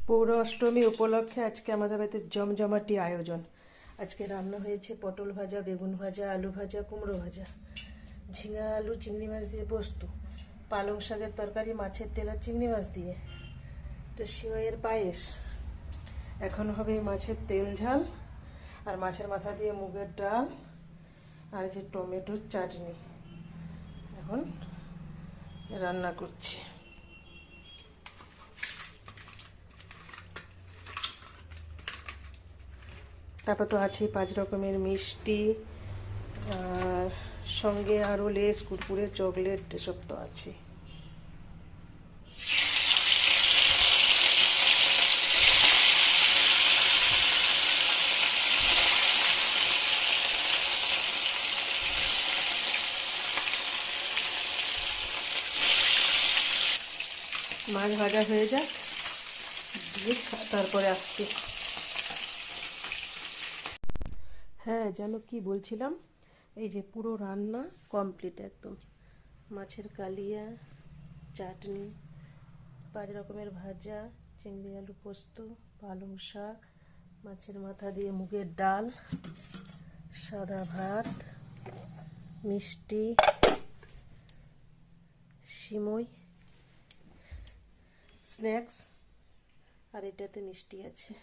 পৌর অষ্টমী উপলক্ষে আজকে আমাদের বাড়িতে জমজমাটি আয়োজন। আজকে রান্না হয়েছে পটল ভাজা, বেগুন ভাজা, আলু ভাজা, কুমড়ো ভাজা, ঝিঙা আলু চিংড়ি মাছ দিয়ে পোস্ত, পালং শাকের তরকারি, মাছের তেল আর চিংড়ি মাছ দিয়ে, এটা সিমাইয়ের পায়েস। এখন হবে মাছের তেল ঝাল আর মাছের মাথা দিয়ে মুগের ডাল আর যে টমেটোর চাটনি। এখন রান্না করছি। তারপর তো আছেই 5 রকমের মিষ্টি, আর সঙ্গে আরও লেস, কুরকুরে, চকলেট এসব তো আছে। মাছ ভাজা হয়ে যাক, দিয়ে তারপরে আসছি। হ্যাঁ, যেন কি বলছিলাম, এই যে পুরো রান্না কমপ্লিট একদম। মাছের কালিয়া, চাটনি, 5 রকমের ভাজা, চিংড়ি আলু পোস্ত, পালং শাক, মাছের মাথা দিয়ে মুগের ডাল, সাদা ভাত, মিষ্টি, সিমই, স্ন্যাক্স, আর এটাতে মিষ্টি আছে।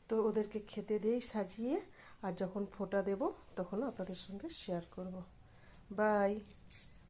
তো ওদেরকে খেতে দিয়েই সাজিয়ে, আর যখন ফোঁটা দেব তখন আপনাদের সঙ্গে শেয়ার করব। বাই।